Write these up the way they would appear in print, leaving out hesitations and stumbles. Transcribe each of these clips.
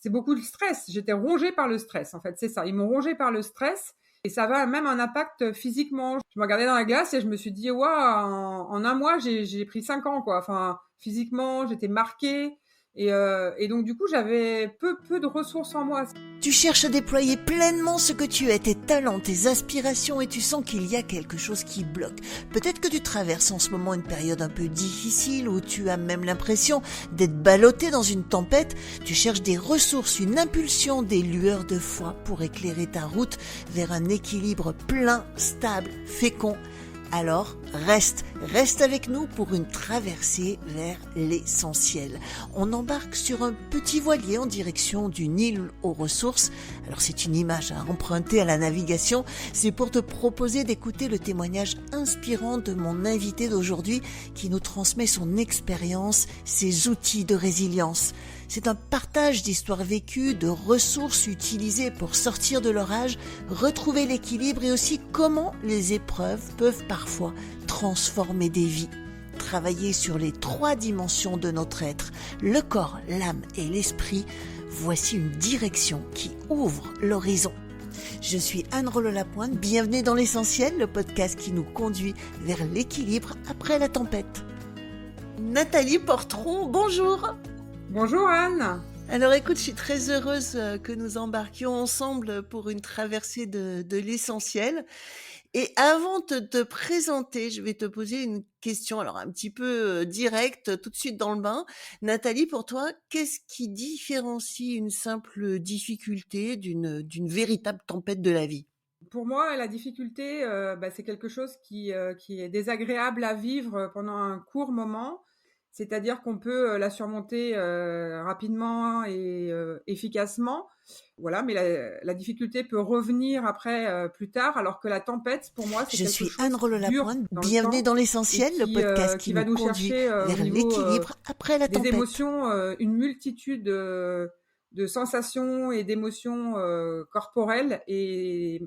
c'était beaucoup de stress. J'étais rongée par le stress, en fait, c'est ça. Ils m'ont rongée par le stress et ça va même un impact physiquement. Je me regardais dans la glace et je me suis dit: «Waouh, en un mois, j'ai pris 5 ans, quoi». Enfin, physiquement, j'étais marquée et donc du coup, j'avais peu de ressources en moi. Tu cherches à déployer pleinement ce que tu es, tes talents, tes aspirations, et tu sens qu'il y a quelque chose qui bloque. Peut-être que tu traverses en ce moment une période un peu difficile où tu as même l'impression d'être ballotté dans une tempête. Tu cherches des ressources, une impulsion, des lueurs de foi pour éclairer ta route vers un équilibre plein, stable, fécond. Alors, reste avec nous pour une traversée vers l'essentiel. On embarque sur un petit voilier en direction d'une île aux ressources. Alors c'est une image à emprunter à la navigation. C'est pour te proposer d'écouter le témoignage inspirant de mon invité d'aujourd'hui qui nous transmet son expérience, ses outils de résilience. C'est un partage d'histoires vécues, de ressources utilisées pour sortir de l'orage, retrouver l'équilibre et aussi comment les épreuves peuvent parfois transformer des vies. Travailler sur les 3 dimensions de notre être, le corps, l'âme et l'esprit, voici une direction qui ouvre l'horizon. Je suis Anne Rollo-Lapointe, bienvenue dans l'Essentiel, le podcast qui nous conduit vers l'équilibre après la tempête. Nathalie Portron, bonjour. Bonjour Anne. Alors écoute, je suis très heureuse que nous embarquions ensemble pour une traversée de l'essentiel. Et avant de te présenter, je vais te poser une question, alors un petit peu directe, tout de suite dans le bain. Nathalie, pour toi, qu'est-ce qui différencie une simple difficulté d'une véritable tempête de la vie ? Pour moi, la difficulté, c'est quelque chose qui est désagréable à vivre pendant un court moment. C'est-à-dire qu'on peut la surmonter rapidement et efficacement. Voilà, mais la difficulté peut revenir après plus tard, alors que la tempête, pour moi, c'est Je quelque suis chose Anne qui dure Rollo-Lapointe, dans le bienvenue temps dans et l'Essentiel, le podcast qui qui va nous nous conduit chercher au vers niveau l'équilibre après la des tempête. émotions, une multitude de sensations et d'émotions corporelles et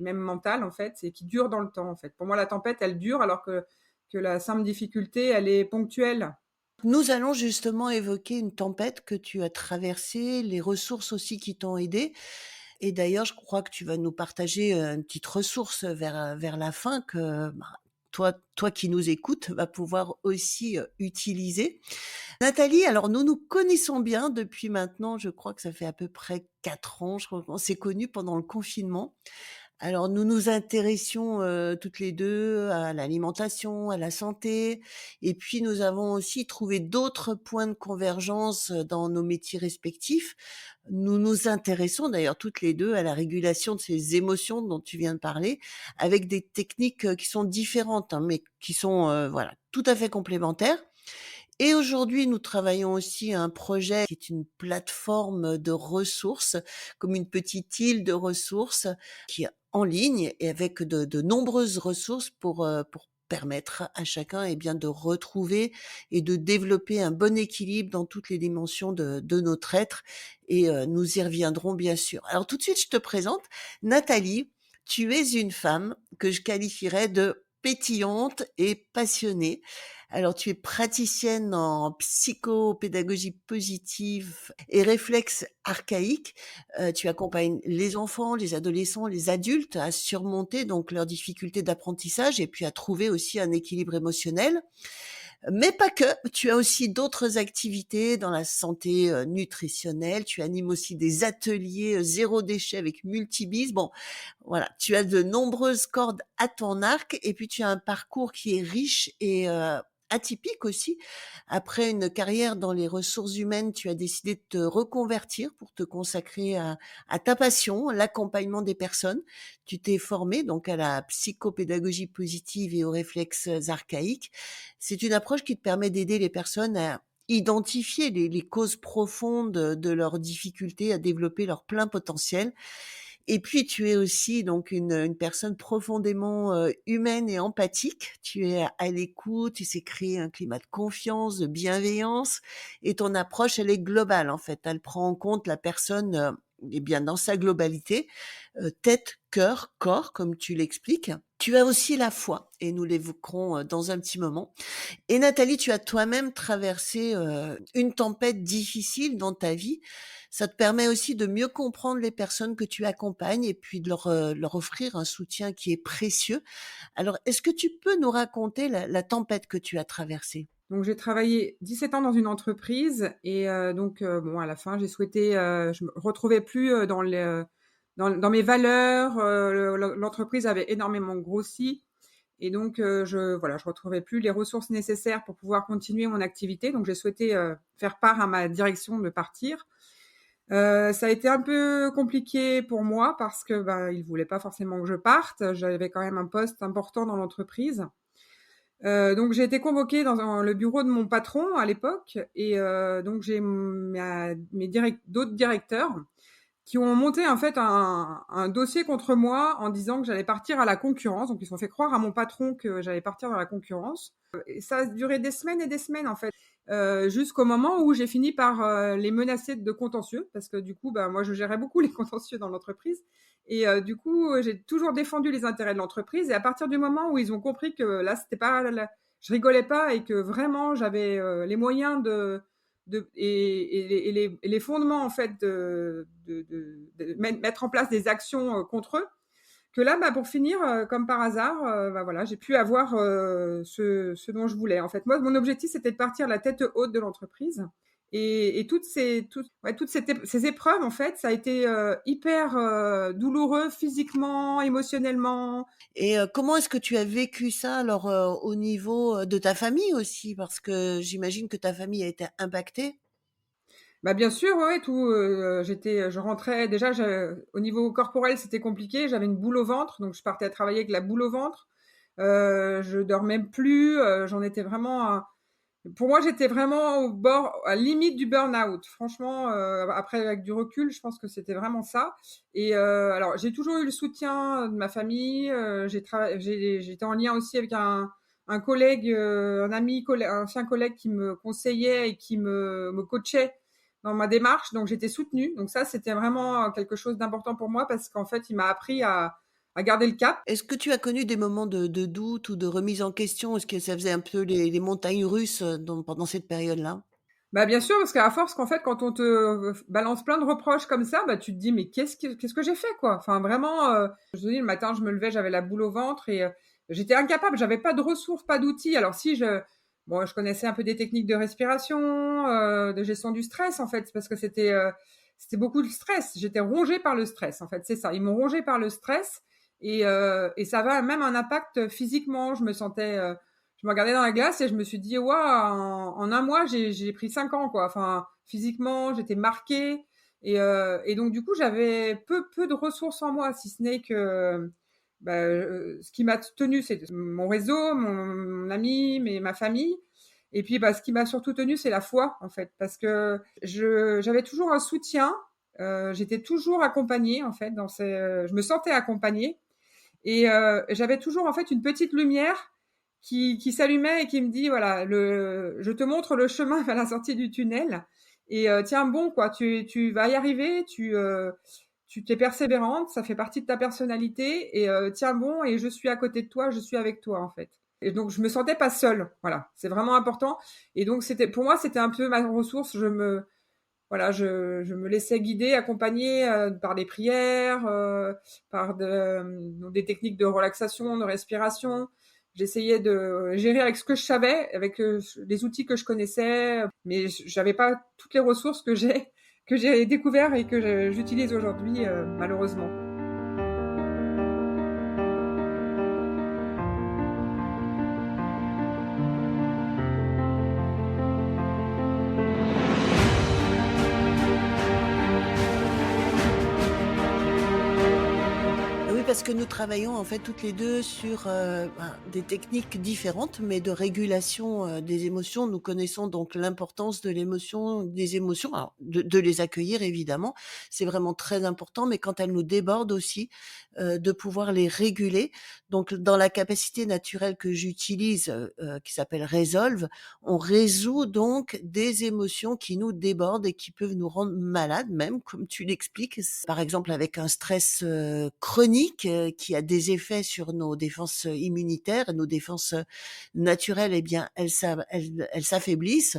même mentales, en fait, et qui durent dans le temps, en fait. Pour moi, la tempête, elle dure, alors que la simple difficulté, elle est ponctuelle. Nous allons justement évoquer une tempête que tu as traversée, les ressources aussi qui t'ont aidé. Et d'ailleurs, je crois que tu vas nous partager une petite ressource vers la fin que toi qui nous écoutes va pouvoir aussi utiliser. Nathalie, alors nous nous connaissons bien depuis maintenant, je crois que ça fait à peu près 4 ans, je crois qu'on s'est connus pendant le confinement. Alors nous nous intéressions, toutes les 2 à l'alimentation, à la santé, et puis nous avons aussi trouvé d'autres points de convergence, dans nos métiers respectifs. Nous nous intéressons d'ailleurs toutes les 2 à la régulation de ces émotions dont tu viens de parler, avec des techniques, qui sont différentes, hein, mais qui sont, voilà, tout à fait complémentaires. Et aujourd'hui, nous travaillons aussi à un projet qui est une plateforme de ressources, comme une petite île de ressources qui est en ligne et avec de nombreuses ressources pour permettre à chacun bien de retrouver et de développer un bon équilibre dans toutes les dimensions de notre être. Et nous y reviendrons bien sûr. Alors tout de suite, je te présente Nathalie. Tu es une femme que je qualifierais de pétillante et passionnée. Alors, tu es praticienne en psychopédagogie positive et réflexes archaïques. Tu accompagnes les enfants, les adolescents, les adultes à surmonter donc leurs difficultés d'apprentissage et puis à trouver aussi un équilibre émotionnel. Mais pas que, tu as aussi d'autres activités dans la santé nutritionnelle. Tu animes aussi des ateliers zéro déchet avec Multibis. Bon, voilà, tu as de nombreuses cordes à ton arc et puis tu as un parcours qui est riche et atypique aussi. Après une carrière dans les ressources humaines, tu as décidé de te reconvertir pour te consacrer à ta passion, l'accompagnement des personnes. Tu t'es formé donc à la psychopédagogie positive et aux réflexes archaïques. C'est une approche qui te permet d'aider les personnes à identifier les causes profondes de leurs difficultés à développer leur plein potentiel. Et puis tu es aussi donc une personne profondément, humaine et empathique. Tu es à l'écoute, tu sais créer un climat de confiance, de bienveillance, et ton approche, elle est globale, en fait. Elle prend en compte la personne, bien dans sa globalité, tête, cœur, corps, comme tu l'expliques. Tu as aussi la foi et nous l'évoquerons, dans un petit moment. Et Nathalie, tu as toi-même traversé, une tempête difficile dans ta vie. Ça te permet aussi de mieux comprendre les personnes que tu accompagnes et puis de leur offrir un soutien qui est précieux. Alors, est-ce que tu peux nous raconter la tempête que tu as traversée? Donc j'ai travaillé 17 ans dans une entreprise et bon, à la fin, j'ai souhaité, je me retrouvais plus, dans mes valeurs, l'entreprise avait énormément grossi et donc je retrouvais plus les ressources nécessaires pour pouvoir continuer mon activité. Donc j'ai souhaité, faire part à ma direction de partir. Ça a été un peu compliqué pour moi parce que, ils voulaient pas forcément que je parte. J'avais quand même un poste important dans l'entreprise. Donc j'ai été convoquée dans le bureau de mon patron à l'époque et donc j'ai mes d'autres directeurs qui ont monté en fait un dossier contre moi en disant que j'allais partir à la concurrence. Donc ils ont fait croire à mon patron que j'allais partir dans la concurrence. Et ça a duré des semaines et des semaines en fait, jusqu'au moment où j'ai fini par les menacer de contentieux parce que du coup, moi je gérais beaucoup les contentieux dans l'entreprise et du coup, j'ai toujours défendu les intérêts de l'entreprise et à partir du moment où ils ont compris que là, c'était pas la je rigolais pas et que vraiment j'avais, les moyens et les fondements en fait de mettre en place des actions, contre eux, que là, pour finir, comme par hasard, voilà, j'ai pu avoir, ce dont je voulais. En fait, moi, mon objectif, c'était de partir la tête haute de l'entreprise et toutes ces épreuves, en fait, ça a été, hyper, douloureux physiquement, émotionnellement. Et comment est-ce que tu as vécu ça alors, au niveau, de ta famille aussi? Parce que j'imagine que ta famille a été impactée? Bien sûr, ouais, ouais, je rentrais déjà, au niveau corporel, c'était compliqué. J'avais une boule au ventre, donc je partais à travailler avec la boule au ventre. Je dormais plus, j'en étais vraiment à pour moi, j'étais vraiment au bord, à la limite du burn-out. Franchement, après avec du recul, je pense que c'était vraiment ça et alors j'ai toujours eu le soutien de ma famille, j'étais en lien aussi avec un collègue, un ami un ancien collègue qui me conseillait et qui me coachait dans ma démarche, donc j'étais soutenue. Donc ça, c'était vraiment quelque chose d'important pour moi parce qu'en fait, il m'a appris à garder le cap. Est-ce que tu as connu des moments de doute ou de remise en question? Est-ce que ça faisait un peu les montagnes russes, pendant cette période-là? Bien sûr, parce qu'à force qu'en fait, quand on te balance plein de reproches comme ça, tu te dis: «Mais qu'est-ce que j'ai fait, quoi?» Enfin vraiment, je te dis le matin, je me levais, j'avais la boule au ventre et j'étais incapable, j'avais pas de ressources, pas d'outils. Alors si je connaissais un peu des techniques de respiration, de gestion du stress en fait, parce que c'était beaucoup de stress. J'étais rongée par le stress en fait, c'est ça. Ils m'ont rongée par le stress et ça avait même un impact physiquement. Je me regardais dans la glace et je me suis dit: «Waouh, en un mois, j'ai pris 5 ans, quoi». Enfin, physiquement, j'étais marquée et donc du coup, j'avais peu de ressources en moi, si ce n'est que, ce qui m'a tenue, c'est mon réseau, mon ami, ma famille et puis, ce qui m'a surtout tenue, c'est la foi, en fait, parce que j'avais toujours un soutien, j'étais toujours accompagnée, en fait, je me sentais accompagnée et j'avais toujours, en fait, une petite lumière qui s'allumait et qui me dit voilà, je te montre le chemin vers la sortie du tunnel et tiens bon quoi, tu vas y arriver, tu t'es persévérante, ça fait partie de ta personnalité et tiens bon et je suis à côté de toi, je suis avec toi en fait. Et donc je me sentais pas seule, voilà, c'est vraiment important. Et donc pour moi c'était un peu ma ressource. Je me laissais guider, accompagner par des prières, par des techniques de relaxation, de respiration. J'essayais de gérer avec ce que je savais, avec les outils que je connaissais, mais j'avais pas toutes les ressources que j'ai découvert et que j'utilise aujourd'hui, malheureusement. Oui, parce que nous travaillons en fait toutes les 2 sur, des techniques différentes, mais de régulation, des émotions. Nous connaissons donc l'importance de l'émotion des émotions, alors de les accueillir évidemment, c'est vraiment très important, mais quand elles nous débordent aussi, de pouvoir les réguler. Donc dans la capacité naturelle que j'utilise, qui s'appelle Resolve, on résout donc des émotions qui nous débordent et qui peuvent nous rendre malades même, comme tu l'expliques. Par exemple avec un stress, chronique, qui a des effets sur nos défenses, immunitaires, nos défenses, naturelles, eh bien elles s'affaiblissent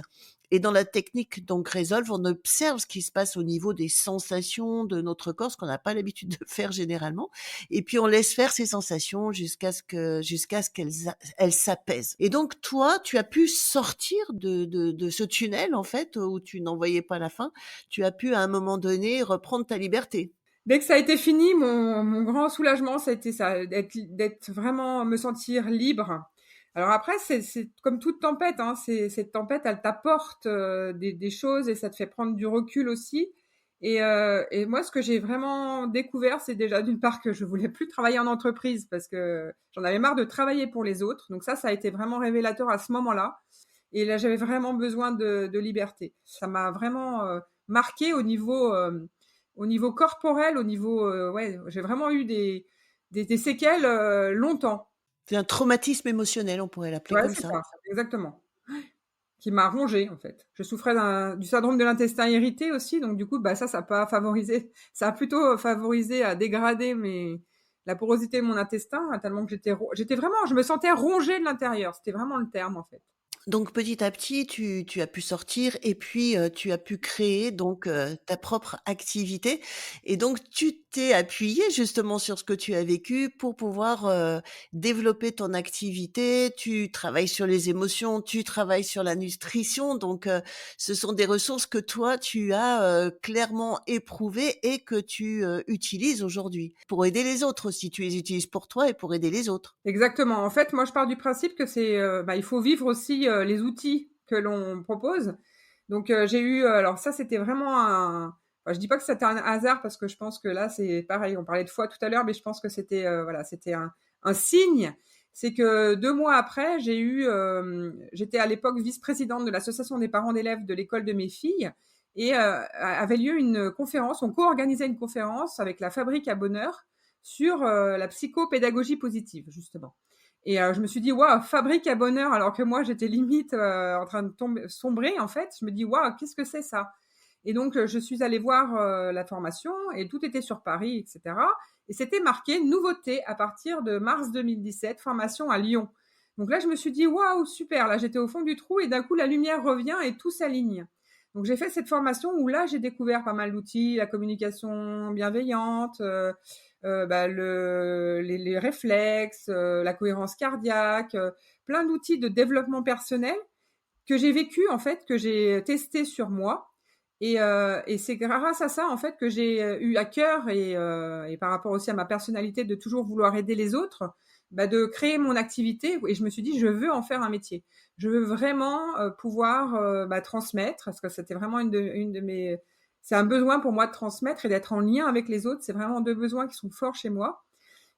Et dans la technique donc Resolve, on observe ce qui se passe au niveau des sensations de notre corps, ce qu'on n'a pas l'habitude de faire généralement. Et puis on laisse faire ces sensations jusqu'à ce elles s'apaisent. Et donc toi, tu as pu sortir de ce tunnel en fait où tu n'en voyais pas la fin. Tu as pu à un moment donné reprendre ta liberté. Dès que ça a été fini, mon grand soulagement, ça a été ça, d'être vraiment me sentir libre. Alors après, c'est comme toute tempête, hein, cette tempête, elle t'apporte des choses et ça te fait prendre du recul aussi. Et moi, ce que j'ai vraiment découvert, c'est déjà d'une part que je voulais plus travailler en entreprise parce que j'en avais marre de travailler pour les autres. Donc ça a été vraiment révélateur à ce moment-là. Et là, j'avais vraiment besoin de liberté. Ça m'a vraiment marqué au niveau corporel, au niveau, ouais, j'ai vraiment eu des séquelles longtemps. C'est un traumatisme émotionnel, on pourrait l'appeler Ouais, comme c'est ça. ça, exactement. Qui m'a rongée en fait. Je souffrais du syndrome de l'intestin irrité aussi, donc du coup, bah ça a pas favorisé, ça a plutôt favorisé à dégrader la porosité de mon intestin, tellement que j'étais vraiment, je me sentais rongée de l'intérieur. C'était vraiment le terme en fait. Donc petit à petit, tu as pu sortir et puis, tu as pu créer donc, ta propre activité et donc tu t'es appuyé justement sur ce que tu as vécu pour pouvoir, développer ton activité. Tu travailles sur les émotions, tu travailles sur la nutrition donc, ce sont des ressources que toi tu as, clairement éprouvées et que tu, utilises aujourd'hui pour aider les autres aussi. Tu les utilises pour toi et pour aider les autres. Exactement. En fait, moi, je pars du principe que bah, il faut vivre aussi les outils que l'on propose. Donc, j'ai eu, alors ça, c'était vraiment enfin, je dis pas que c'était un hasard parce que je pense que là, c'est pareil. On parlait de foi tout à l'heure, mais je pense que c'était, voilà, c'était un signe. C'est que 2 mois après, j'étais à l'époque vice-présidente de l'association des parents d'élèves de l'école de mes filles et avait lieu une conférence. On co-organisait une conférence avec la Fabrique à Bonheur sur la psychopédagogie positive, justement. Et je me suis dit, waouh, fabrique à bonheur, alors que moi, j'étais limite en train de sombrer, en fait. Je me dis, waouh, qu'est-ce que c'est ça? Et donc, je suis allée voir la formation et tout était sur Paris, etc. Et c'était marqué nouveauté à partir de mars 2017, formation à Lyon. Donc là, je me suis dit, waouh, super. Là, j'étais au fond du trou et d'un coup, la lumière revient et tout s'aligne. Donc, j'ai fait cette formation où là, j'ai découvert pas mal d'outils, la communication bienveillante, bah, les réflexes, la cohérence cardiaque, plein d'outils de développement personnel que j'ai vécu en fait, que j'ai testé sur moi. Et c'est grâce à ça en fait que j'ai eu à cœur et par rapport aussi à ma personnalité de toujours vouloir aider les autres, bah, de créer mon activité. Et je me suis dit je veux en faire un métier. Je veux vraiment pouvoir bah, transmettre parce que c'était vraiment une de mes c'est un besoin pour moi de transmettre et d'être en lien avec les autres. C'est vraiment 2 besoins qui sont forts chez moi.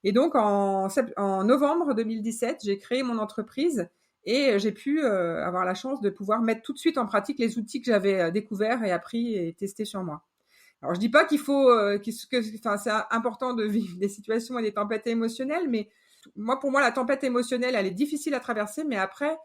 Et donc en novembre 2017, j'ai créé mon entreprise et j'ai pu avoir la chance de pouvoir mettre tout de suite en pratique les outils que j'avais découverts et appris et testés sur moi. Alors je dis pas qu'il faut, enfin c'est important de vivre des situations et des tempêtes émotionnelles, mais moi pour moi la tempête émotionnelle elle est difficile à traverser, mais après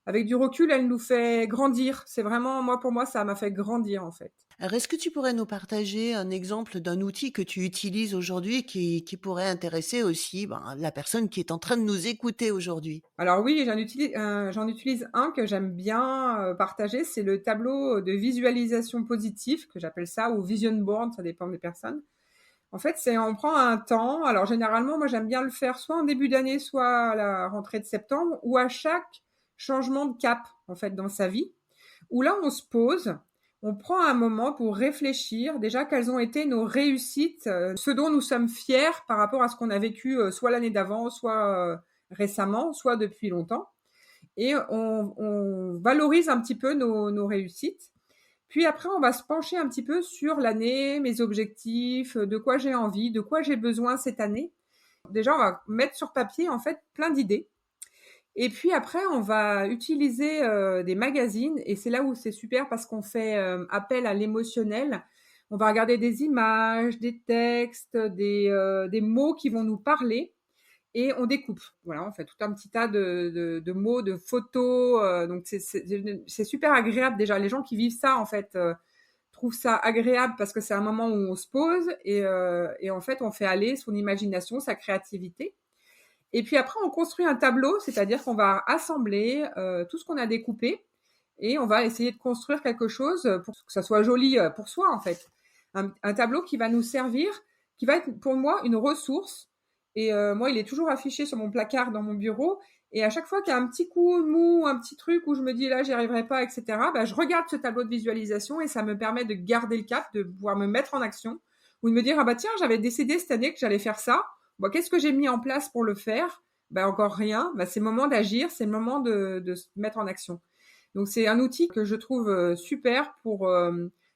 avec du recul elle nous fait grandir. C'est vraiment moi pour moi ça m'a fait grandir en fait. Alors, est-ce que tu pourrais nous partager un exemple d'un outil que tu utilises aujourd'hui qui pourrait intéresser aussi, ben, la personne qui est en train de nous écouter aujourd'hui? Alors oui, j'en utilise un que j'aime bien partager, c'est le tableau de visualisation positive, que j'appelle ça, ou vision board, ça dépend des personnes. En fait, on prend un temps. Alors généralement, moi j'aime bien le faire soit en début d'année, soit à la rentrée de septembre, ou à chaque changement de cap en fait dans sa vie, où là on se pose, on prend un moment pour réfléchir déjà quelles ont été nos réussites, ce dont nous sommes fiers par rapport à ce qu'on a vécu soit l'année d'avant, soit récemment, soit depuis longtemps. Et on valorise un petit peu nos réussites. Puis après, on va se pencher un petit peu sur l'année, mes objectifs, de quoi j'ai envie, de quoi j'ai besoin cette année. Déjà, on va mettre sur papier en fait plein d'idées. Et puis après, on va utiliser des magazines et c'est là où c'est super parce qu'on fait appel à l'émotionnel. On va regarder des images, des textes, des mots qui vont nous parler et on découpe. Voilà, on fait tout un petit tas de mots, de photos. Donc c'est super agréable déjà. Les gens qui vivent ça en fait trouvent ça agréable parce que c'est un moment où on se pose et en fait on fait aller son imagination, sa créativité. Et puis après, on construit un tableau, c'est-à-dire qu'on va assembler tout ce qu'on a découpé et on va essayer de construire quelque chose pour que ça soit joli pour soi en fait. Un tableau qui va nous servir, qui va être pour moi une ressource. Et moi, il est toujours affiché sur mon placard dans mon bureau. Et à chaque fois qu'il y a un petit coup mou, un petit truc où je me dis là, j'y arriverai pas, etc., bah, je regarde ce tableau de visualisation et ça me permet de garder le cap, de pouvoir me mettre en action ou de me dire ah bah tiens, j'avais décidé cette année que j'allais faire ça. Bon, qu'est-ce que j'ai mis en place pour le faire? Bah encore rien. Bah, c'est le moment d'agir, c'est le moment de se mettre en action. Donc c'est un outil que je trouve super pour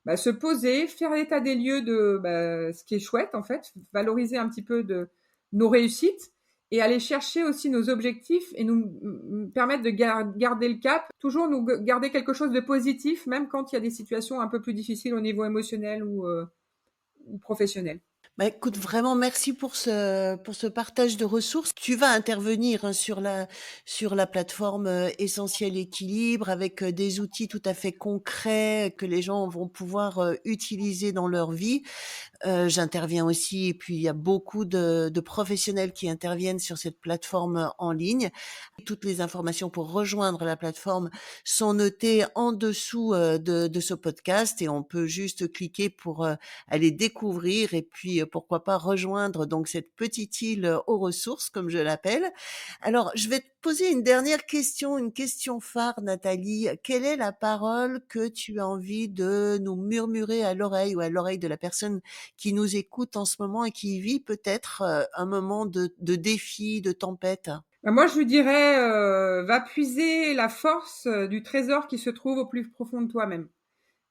bah, se poser, faire l'état des lieux de bah, ce qui est chouette en fait, valoriser un petit peu de nos réussites et aller chercher aussi nos objectifs et nous permettre de garder le cap, toujours nous garder quelque chose de positif, même quand il y a des situations un peu plus difficiles au niveau émotionnel ou professionnel. Bah, écoute, vraiment merci pour ce partage de ressources. Tu vas intervenir, hein, sur la plateforme, Essentiel Équilibre avec, des outils tout à fait concrets que les gens vont pouvoir, utiliser dans leur vie. J'interviens aussi et puis il y a beaucoup de professionnels qui interviennent sur cette plateforme en ligne. Toutes les informations pour rejoindre la plateforme sont notées en dessous de ce podcast et on peut juste cliquer pour aller découvrir et puis pourquoi pas rejoindre donc cette petite île aux ressources comme je l'appelle. Alors je vais te poser une dernière question, une question phare Nathalie. Quelle est la parole que tu as envie de nous murmurer à l'oreille ou à l'oreille de la personne qui nous écoute en ce moment et qui vit peut-être un moment de défi, de tempête? Bah, moi, je lui dirais, va puiser la force du trésor qui se trouve au plus profond de toi-même.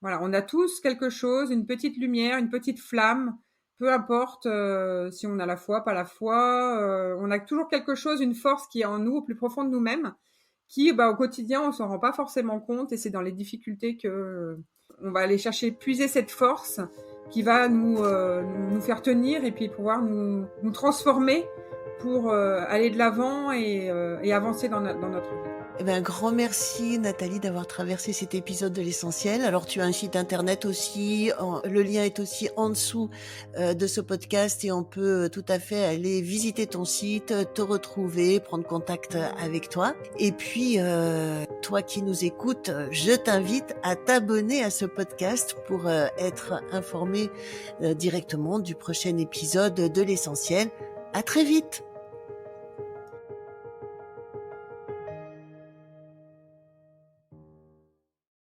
Voilà, on a tous quelque chose, une petite lumière, une petite flamme, peu importe si on a la foi, pas la foi, on a toujours quelque chose, une force qui est en nous, au plus profond de nous-mêmes, qui, bah, au quotidien, on s'en rend pas forcément compte, et c'est dans les difficultés que on va aller chercher, puiser cette force qui va nous faire tenir et puis pouvoir nous transformer pour aller de l'avant et avancer dans notre vie. Eh ben, un grand merci Nathalie d'avoir traversé cet épisode de l'essentiel. Alors tu as un site internet aussi, le lien est aussi en dessous de ce podcast et on peut tout à fait aller visiter ton site, te retrouver, prendre contact avec toi. Et puis toi qui nous écoutes, je t'invite à t'abonner à ce podcast pour être informé directement du prochain épisode de l'essentiel. À très vite.